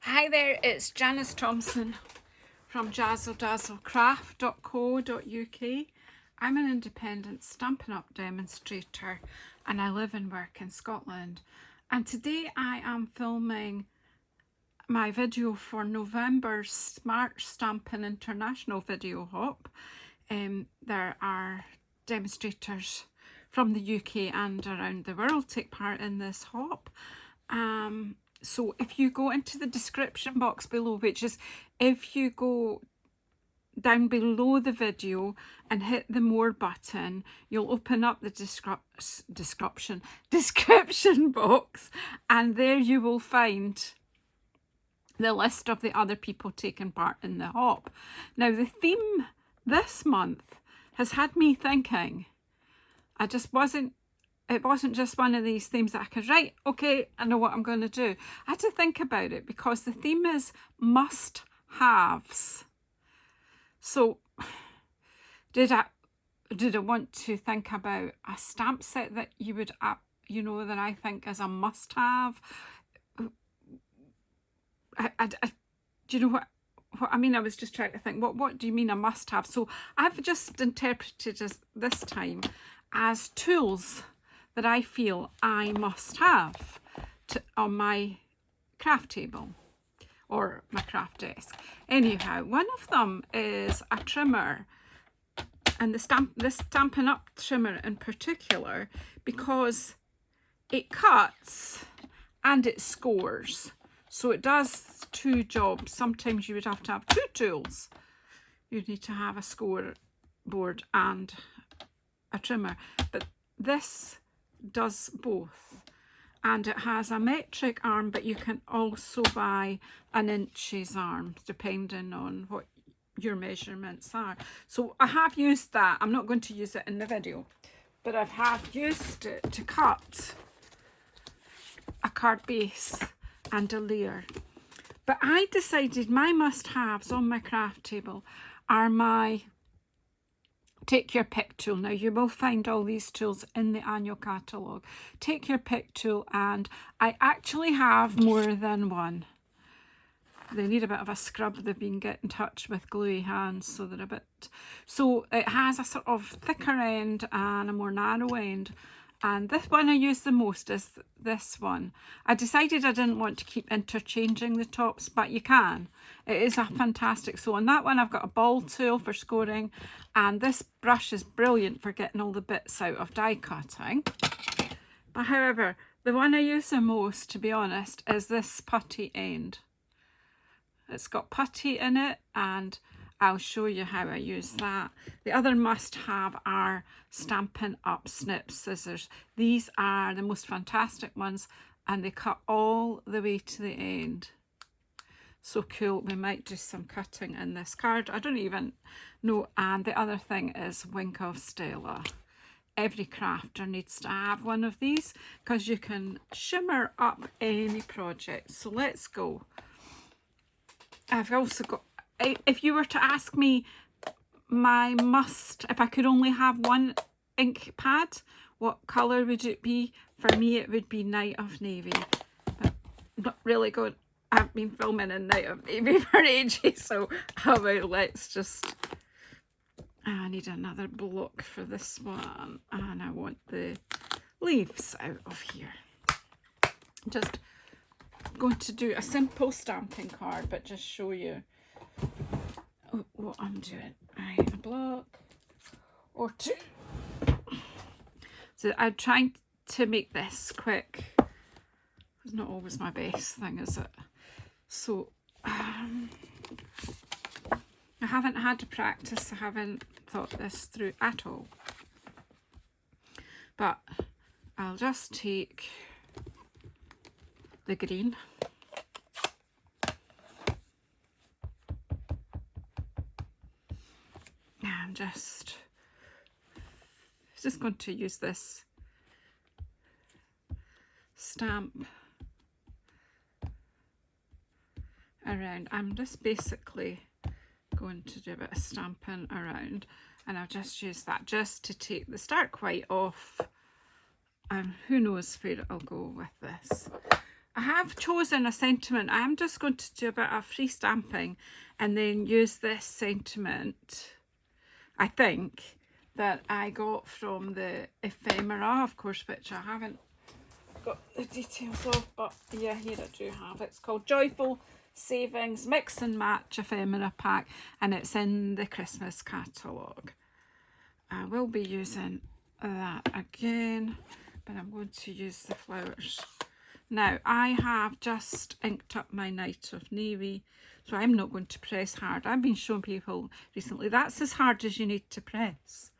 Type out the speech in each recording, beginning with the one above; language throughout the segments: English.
Hi there, it's Janice Thompson from JazzleDazzleCraft.co.uk. I'm an independent Stampin' Up demonstrator and I live and work in Scotland. And today I am filming my video for November's Smart Stampin International video hop. There are demonstrators from the UK and around the world take part in this hop. So if you go into the description box below, which is if you go down below the video and hit the more button, you'll open up the description box, and there you will find the list of the other people taking part in the hop. Now the theme this month has had me thinking. It wasn't just one of these themes that I could write, okay, I know what I'm going to do. I had to think about it because the theme is must-haves. So did I want to think about a stamp set that you would, that I think is a must-have? Do you know what I mean? I was just trying to think, what do you mean a must-have? So I've just interpreted this time as tools that I feel I must have on my craft table or my craft desk. Anyhow, one of them is a trimmer, and this Stampin' Up trimmer in particular, because it cuts and it scores. So it does two jobs. Sometimes you would have to have two tools. You'd need to have a score board and a trimmer, but this does both, and it has a metric arm, but you can also buy an inches arm depending on what your measurements are. So I have used that. I'm not going to use it in the video, but I have used it to cut a card base and a layer. But I decided my must-haves on my craft table are my Take Your Pick tool. Now you will find all these tools in the annual catalogue. Take Your Pick tool, and I actually have more than one. They need a bit of a scrub. They've been getting in touch with gluey hands, so they're a bit... So it has a sort of thicker end and a more narrow end. And this one I use the most is this one. I decided I didn't want to keep interchanging the tops, but you can. It is a fantastic. So on that one I've got a ball tool for scoring, and this brush is brilliant for getting all the bits out of die cutting. But however, the one I use the most, to be honest, is this putty end. It's got putty in it, and I'll show you how I use that. The other must-have are Stampin' Up snip scissors. These are the most fantastic ones, and they cut all the way to the end. So cool. We might do some cutting in this card. I don't even know. And the other thing is Wink of Stella. Every crafter needs to have one of these because you can shimmer up any project. So let's go. I've also got... If you were to ask me if I could only have one ink pad, what colour would it be? For me it would be Night of Navy. But I'm not really going... I've been filming in Night of Navy for ages, so how about let's just... I need another block for this one, and I want the leaves out of here. Just going to do a simple stamping card, but just show you what I'm doing. Right, a block or two. So I'm trying to make this quick. It's not always my best thing, is it? So I haven't had to practice. I haven't thought this through at all. But I'll just take the green. I'm just going to use this stamp around. I'm just basically going to do a bit of stamping around, and I'll just use that just to take the stark white off, and who knows where it'll go with this. I have chosen a sentiment. I am just going to do a bit of free stamping and then use this sentiment, I think, that I got from the ephemera, of course, which I haven't got the details of, but yeah, here I do have it. It's called Joyful Savings Mix and Match Ephemera Pack, and it's in the Christmas catalogue. I will be using that again, but I'm going to use the flowers. Now, I have just inked up my Night of Navy, so I'm not going to press hard. I've been showing people recently, that's as hard as you need to press.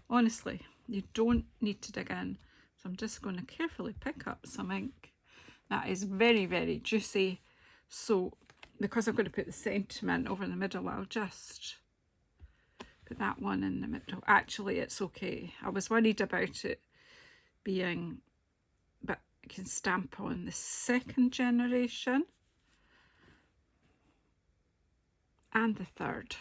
Honestly, you don't need to dig in. So I'm just going to carefully pick up some ink. That is very, very juicy. So, because I'm going to put the sentiment over in the middle, I'll just put that one in the middle. Actually, it's okay. I was worried about it being, but I can stamp on the second generation and the third.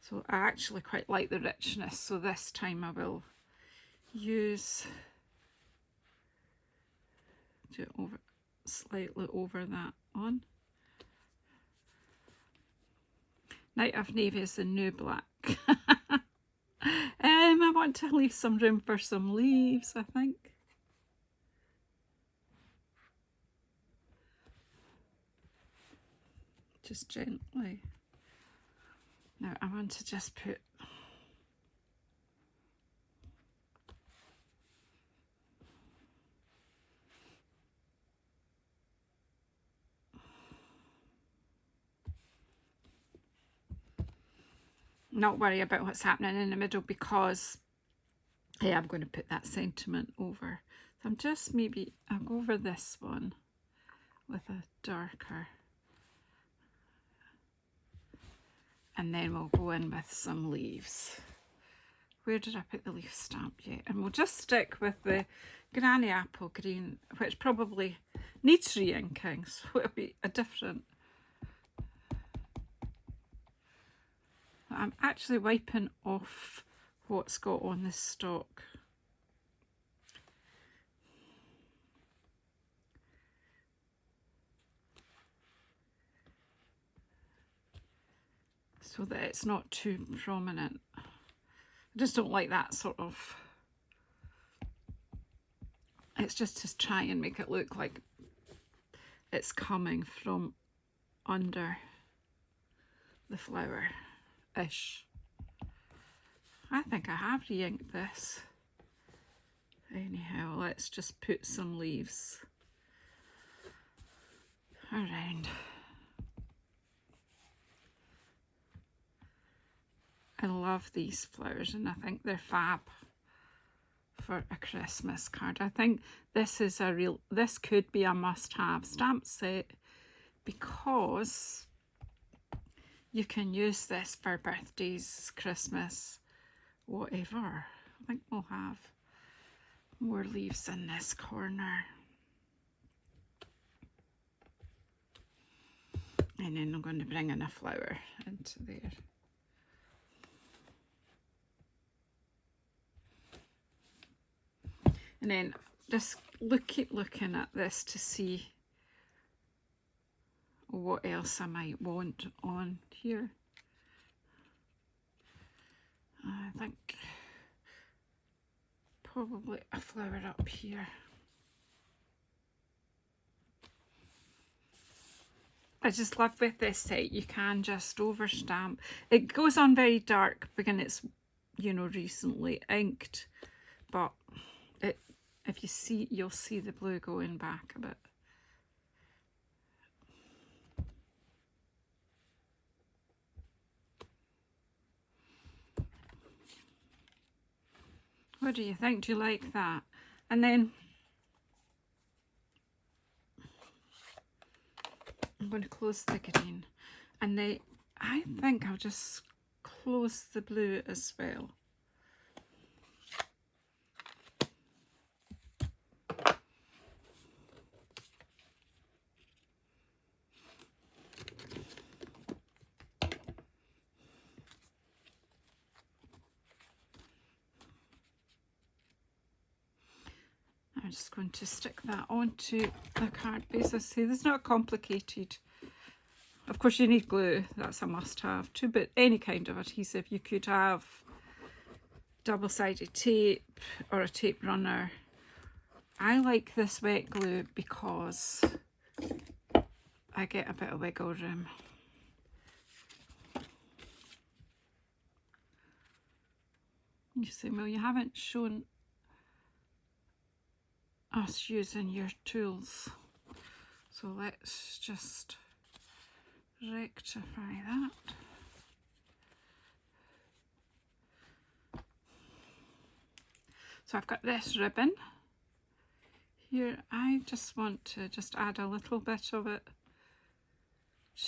So I actually quite like the richness, so this time I will use, do it over, slightly over that one. Night of Navy is the new black. I want to leave some room for some leaves, I think. Just gently. Now I want to just put not worry about what's happening in the middle, because yeah, I'm going to put that sentiment over. So I'm just maybe, I'll go over this one with a darker, and then we'll go in with some leaves. Where did I put the leaf stamp yet? And we'll just stick with the Granny Apple Green, which probably needs re-inking, so it'll be a different. I'm actually wiping off what's got on this stock. So that it's not too prominent. I just don't like that sort of, it's just to try and make it look like it's coming from under the flower-ish. I think I have re-inked this. Anyhow, let's just put some leaves around. I love these flowers, and I think they're fab for a Christmas card. I think this is a real, this could be a must-have stamp set, because you can use this for birthdays, Christmas, whatever. I think we'll have more leaves in this corner. And then I'm going to bring in a flower into there. And then just keep looking at this to see what else I might want on here. I think probably a flower up here. I just love with this set, you can just overstamp. It goes on very dark because it's, you know, recently inked, but it, if you see, you'll see the blue going back a bit. What do you think? Do you like that? And then I'm going to close the green, and then I think I'll just close the blue as well. I'm just going to stick that onto the card base. I say this is not complicated. Of course you need glue, that's a must-have too, but any kind of adhesive. You could have double-sided tape or a tape runner. I like this wet glue because I get a bit of wiggle room. You say, well, you haven't shown us using your tools, so let's just rectify that. So I've got this ribbon here. I just want to just add a little bit of it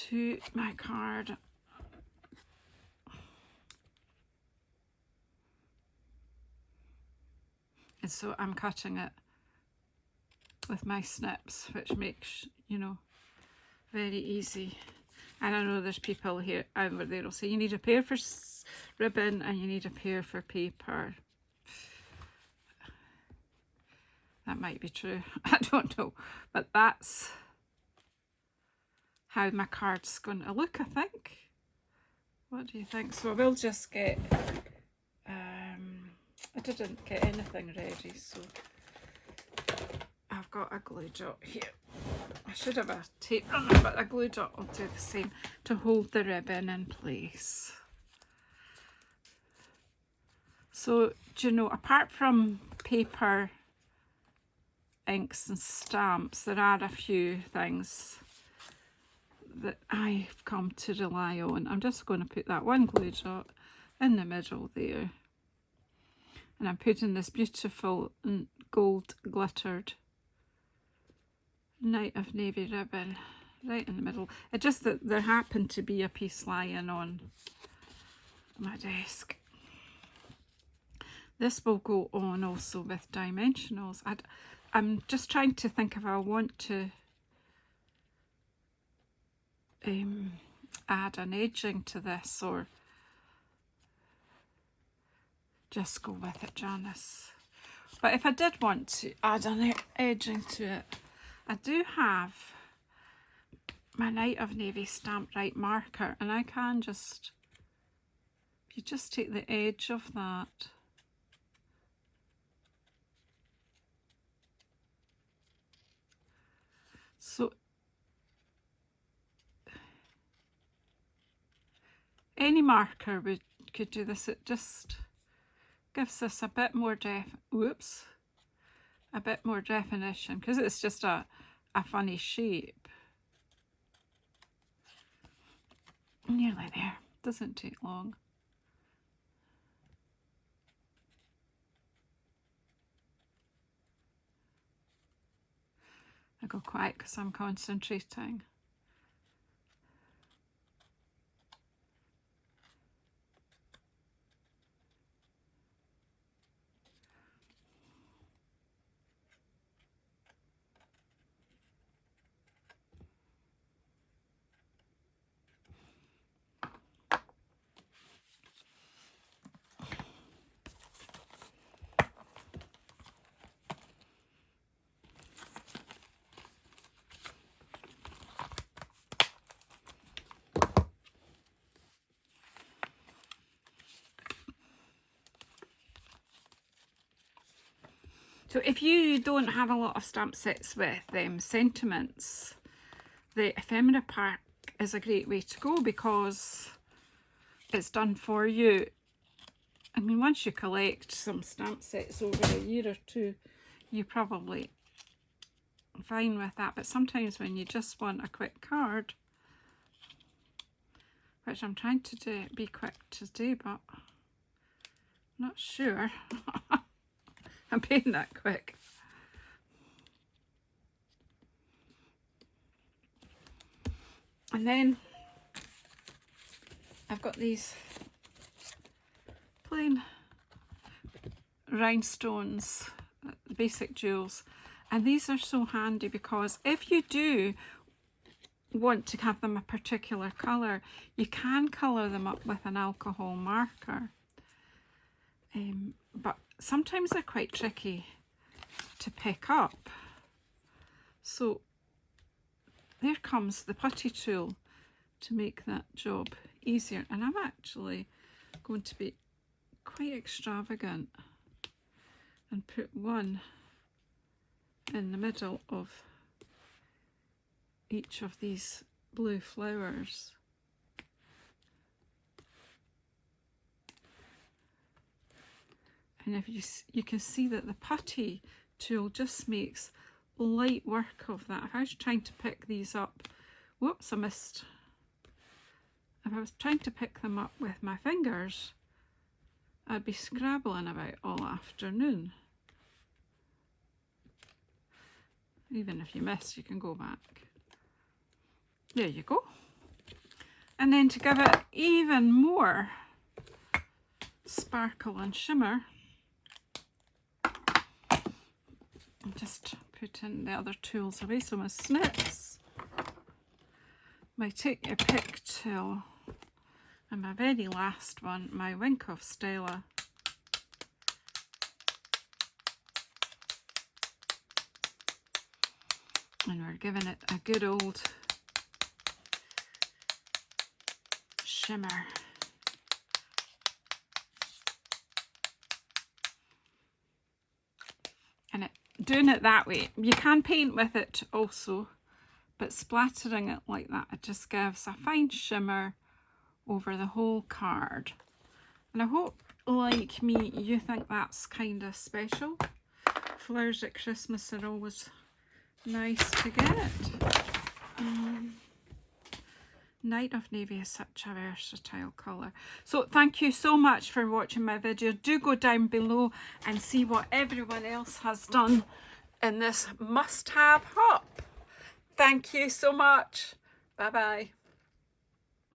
to my card. And so I'm cutting it with my snips, which makes, you know, very easy. And I know there's people here over there will say you need a pair for ribbon and you need a pair for paper. That might be true, I don't know, but that's how my card's going to look, I think. What do you think? So I will just get, I didn't get anything ready, so I've got a glue dot here. I should have a tape runner, but a glue dot will do the same to hold the ribbon in place. So, do you know, apart from paper, inks and stamps, there are a few things that I've come to rely on. I'm just going to put that one glue dot in the middle there. And I'm putting this beautiful gold glittered Night of Navy ribbon right in the middle. It's just that there happened to be a piece lying on my desk. This will go on also with dimensionals. I'm just trying to think if I want to add an edging to this or just go with it, Janice. But if I did want to add an edging to it, I do have my Night of Navy Stamped Right marker, and I can just, you just take the edge of that so any marker could do this. It just gives us a bit more a bit more definition because it's just a funny shape. Nearly there, doesn't take long. I go quiet because I'm concentrating. So if you don't have a lot of stamp sets with sentiments, the ephemera pack is a great way to go because it's done for you. I mean, once you collect some stamp sets over a year or two, you're probably fine with that. But sometimes when you just want a quick card, which I'm trying to be quick today, but I'm not sure. I'm being that quick. And then I've got these plain rhinestones, basic jewels, and these are so handy because if you do want to have them a particular colour, you can colour them up with an alcohol marker. But sometimes they're quite tricky to pick up. So there comes the putty tool to make that job easier. And I'm actually going to be quite extravagant and put one in the middle of each of these blue flowers. And if you can see that the putty tool just makes light work of that. If I was trying to pick these up, whoops, I missed. If I was trying to pick them up with my fingers, I'd be scrabbling about all afternoon. Even if you miss, you can go back. There you go. And then to give it even more sparkle and shimmer, I'll just put in the other tools away. So my snips, my take your pick tool, and my very last one, my Wink of Stella. And we're giving it a good old shimmer. And doing it that way, you can paint with it also, but splattering it like that, it just gives a fine shimmer over the whole card. And I hope, like me, you think that's kind of special. Flowers at Christmas are always nice to get. Night of Navy is such a versatile colour. So thank you so much for watching my video. Do go down below and see what everyone else has done in this must-have hop. Thank you so much. Bye bye.